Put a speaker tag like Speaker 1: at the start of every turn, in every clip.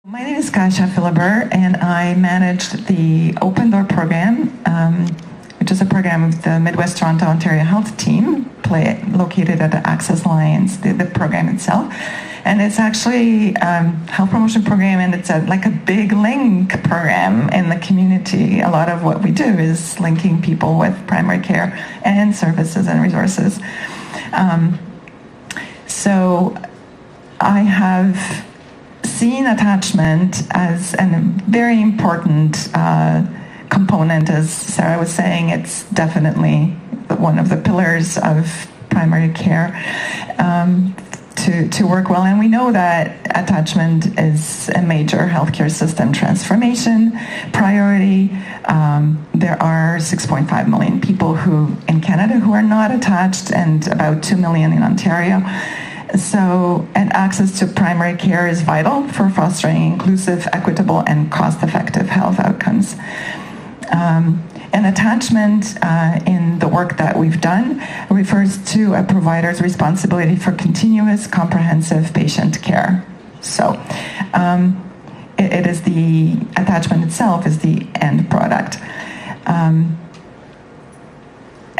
Speaker 1: My name is Kasia Filaber, and I managed the Open Door program, which is a program of the Midwest Toronto Ontario Health Team, located at the Access Alliance, the program itself. And it's actually a health promotion program, and it's like a big link program in the community. A lot of what we do is linking people with primary care and services and resources. So I have seen attachment as a very important component. As Sarah was saying, it's definitely one of the pillars of primary care to work well. And we know that attachment is a major healthcare system transformation priority. There are 6.5 million people in Canada who are not attached, and about 2 million in Ontario. So, and access to primary care is vital for fostering inclusive, equitable, and cost-effective health outcomes. And attachment in the work that we've done refers to a provider's responsibility for continuous, comprehensive patient care. So, it is the attachment itself is the end product.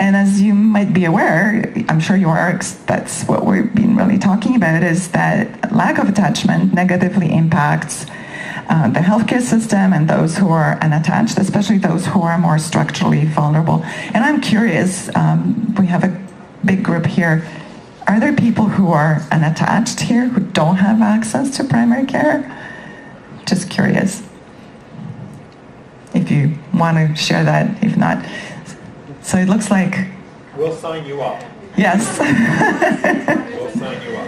Speaker 1: And as you might be aware, I'm sure you are, that's what we've been really talking about, is that lack of attachment negatively impacts the healthcare system and those who are unattached, especially those who are more structurally vulnerable. And I'm curious, we have a big group here. Are there people who are unattached here who don't have access to primary care? Just curious. If you want to share that, if not. So it looks like...
Speaker 2: We'll sign you up.
Speaker 1: Yes.
Speaker 2: We'll sign you up.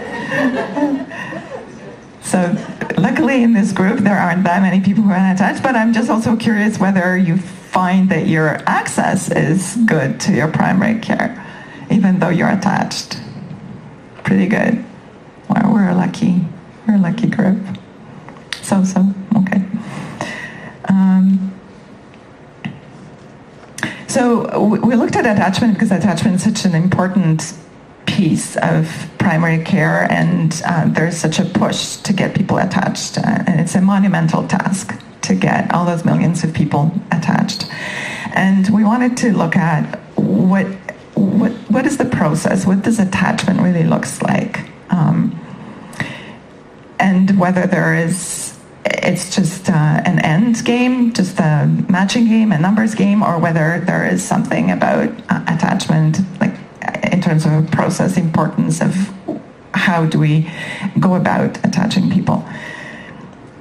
Speaker 1: So luckily in this group, there aren't that many people who are unattached, but I'm just also curious whether you find that your access is good to your primary care, even though you're attached. Pretty good. Well, we're a lucky group. So, okay. So we looked at attachment because attachment is such an important piece of primary care, and there's such a push to get people attached, and it's a monumental task to get all those millions of people attached. And we wanted to look at what is the process, what does attachment really looks like, and whether it's just an end game, just a matching game, a numbers game, or whether there is something about attachment, like in terms of process importance of how do we go about attaching people.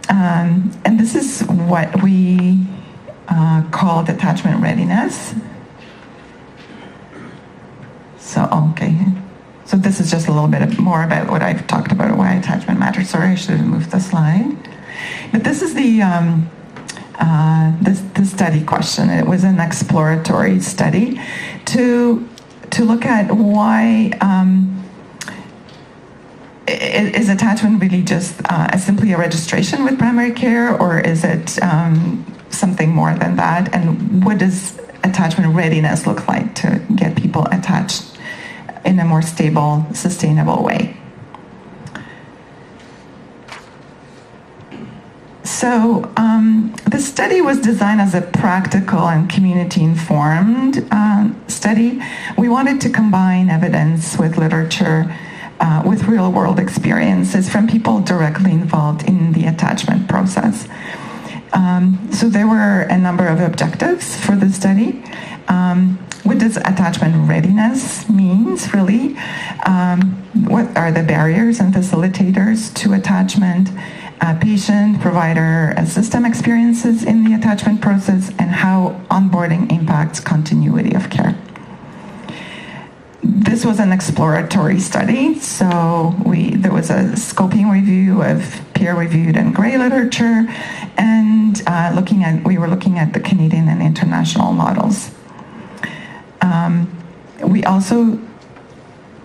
Speaker 1: And this is what we called attachment readiness. So, okay. So this is just a little bit more about what I've talked about, why attachment matters. Sorry, I should have moved the slide. But this is the study question. It was an exploratory study to look at why is attachment really just simply a registration with primary care, or is it something more than that? And what does attachment readiness look like to get people attached in a more stable, sustainable way? So the study was designed as a practical and community-informed study. We wanted to combine evidence with literature, with real-world experiences from people directly involved in the attachment process. So there were a number of objectives for the study. What does attachment readiness means, really? What are the barriers and facilitators to attachment? Patient, provider, and system experiences in the attachment process, and how onboarding impacts continuity of care. This was an exploratory study, so there was a scoping review of peer-reviewed and gray literature, and we were looking at the Canadian and international models. We also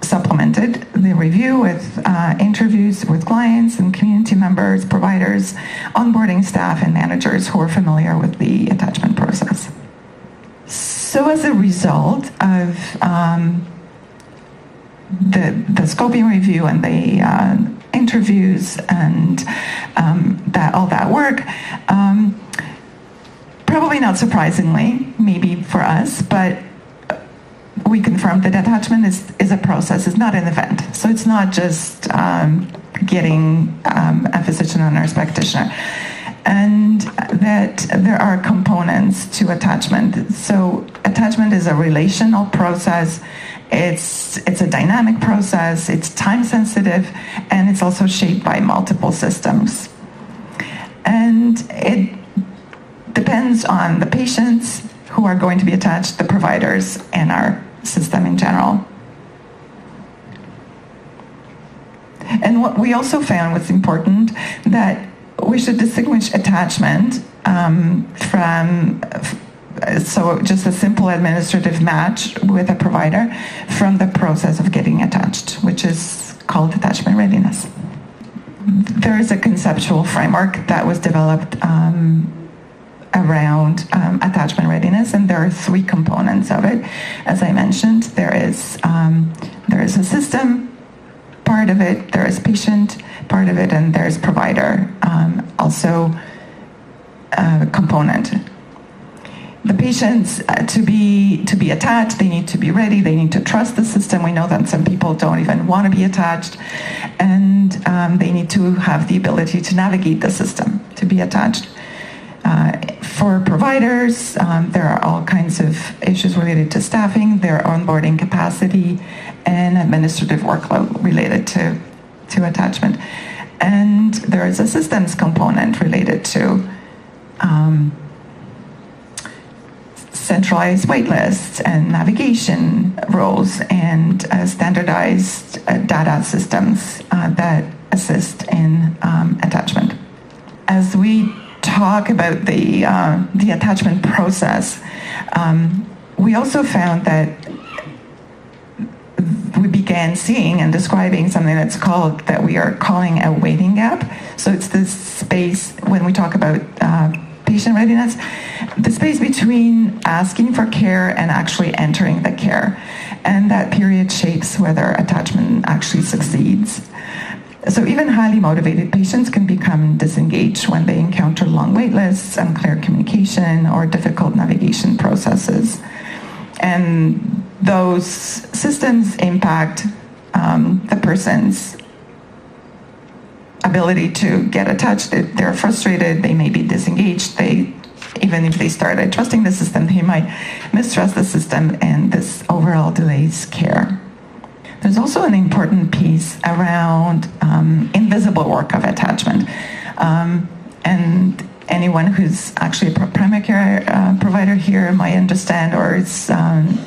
Speaker 1: supplemented the review with interviews with clients and community members, providers, onboarding staff, and managers who are familiar with the attachment process. So as a result of the scoping review and the interviews and all that work. Probably not surprisingly, maybe for us, but we confirmed that attachment is a process, it's not an event. So it's not just getting a physician or nurse practitioner. And that there are components to attachment. So attachment is a relational process. It's a dynamic process. It's time sensitive, and it's also shaped by multiple systems. And it depends on the patients who are going to be attached, the providers, and our system in general. And what we also found was important, that we should distinguish attachment from, so just a simple administrative match with a provider, from the process of getting attached, which is called attachment readiness. There is a conceptual framework that was developed around attachment readiness, and there are three components of it. As I mentioned, there is a system part of it, there is patient part of it, and there's provider also component. The patients, to be attached, they need to be ready, they need to trust the system. We know that some people don't even want to be attached, and they need to have the ability to navigate the system to be attached. For providers, there are all kinds of issues related to staffing, their onboarding capacity, and administrative workload related to attachment. And there is a systems component related to centralized wait lists and navigation roles and standardized data systems that assist in attachment. As we talk about the attachment process, we also found that we began seeing and describing something that we are calling a waiting gap. So it's this space, when we talk about patient readiness, the space between asking for care and actually entering the care. And that period shapes whether attachment actually succeeds. So even highly motivated patients can become disengaged when they encounter long wait lists, unclear communication, or difficult navigation processes. And those systems impact the person's ability to get attached. They're frustrated, they may be disengaged, even if they started trusting the system, they might mistrust the system, and this overall delays care. There's also an important piece around invisible work of attachment. And anyone who's actually a primary care provider here might understand or is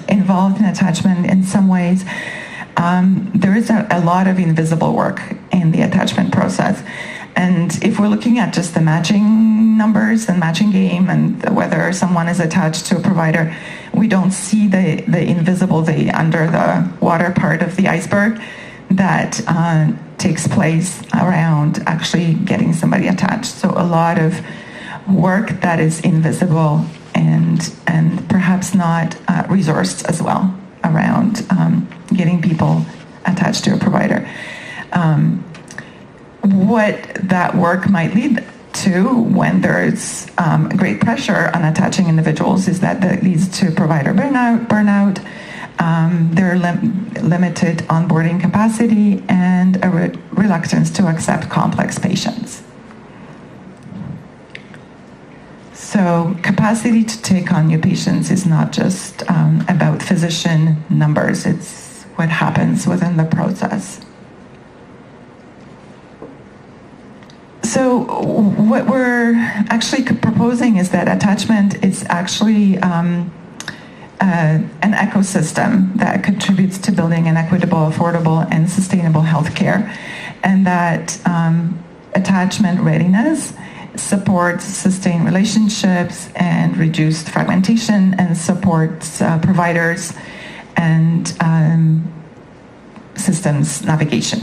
Speaker 1: involved in attachment in some ways. There is a lot of invisible work in the attachment process. And if we're looking at just the matching numbers and matching game and whether someone is attached to a provider, we don't see the invisible, the under the water part of the iceberg that takes place around actually getting somebody attached. So a lot of work that is invisible and perhaps not resourced as well around getting people attached to a provider. What that work might lead to when there's great pressure on attaching individuals is that leads to provider burnout, their limited onboarding capacity, and a reluctance to accept complex patients. So capacity to take on new patients is not just about physician numbers, it's what happens within the process. So what we're actually proposing is that attachment is actually an ecosystem that contributes to building an equitable, affordable, and sustainable healthcare, and that attachment readiness supports sustained relationships and reduced fragmentation, and supports providers and systems navigation.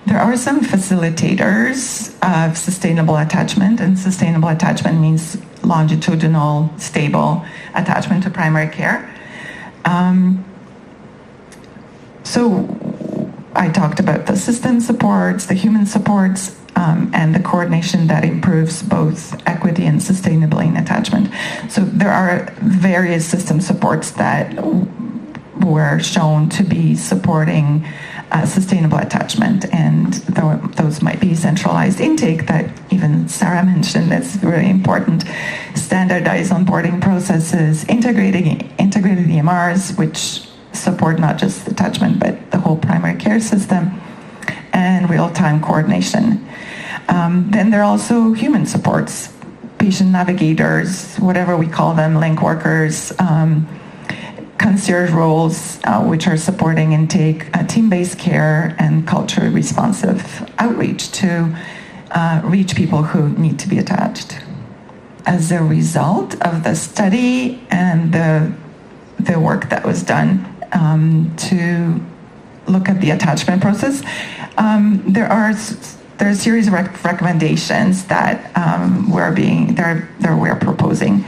Speaker 1: There are some facilitators of sustainable attachment, and sustainable attachment means longitudinal, stable attachment to primary care. So I talked about the system supports, the human supports, and the coordination that improves both equity and sustainability in attachment. So there are various system supports that were shown to be supporting sustainable attachment, and those might be centralized intake that even Sarah mentioned. That's really important. Standardized onboarding processes, integrated EMRs, which support not just attachment but the whole primary care system, and real-time coordination. Then there are also human supports, patient navigators, whatever we call them, link workers, concierge roles, which are supporting intake, team-based care, and culturally responsive outreach to reach people who need to be attached. As a result of the study and the work that was done to look at the attachment process, there are a series of recommendations that we're proposing.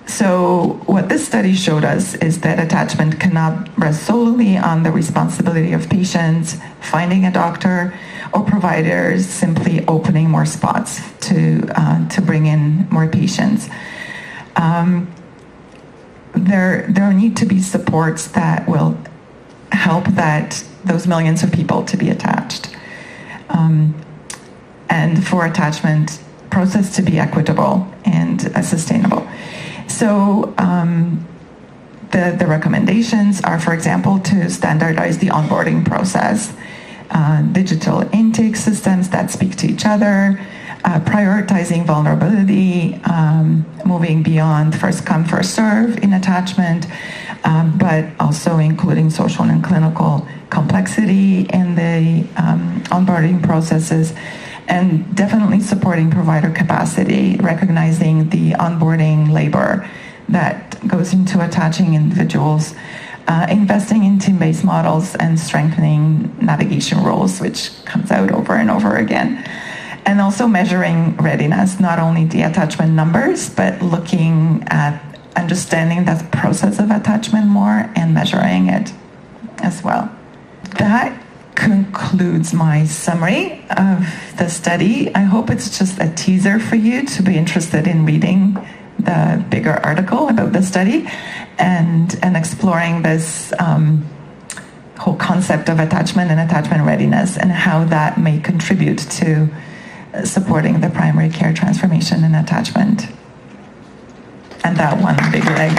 Speaker 1: So what this study showed us is that attachment cannot rest solely on the responsibility of patients finding a doctor or providers simply opening more spots to bring in more patients. There need to be supports that will help those millions of people to be attached, and for attachment process to be equitable and sustainable. So the recommendations are, for example, to standardize the onboarding process, digital intake systems that speak to each other, prioritizing vulnerability, moving beyond first come, first serve in attachment, but also including social and clinical complexity in the onboarding processes, and definitely supporting provider capacity, recognizing the onboarding labor that goes into attaching individuals, investing in team-based models, and strengthening navigation roles, which comes out over and over again. And also measuring readiness, not only the attachment numbers, but looking at understanding the process of attachment more and measuring it as well. That concludes my summary of the study. I hope it's just a teaser for you to be interested in reading the bigger article about the study and exploring this whole concept of attachment and attachment readiness and how that may contribute to supporting the primary care transformation and attachment. And that one big leg.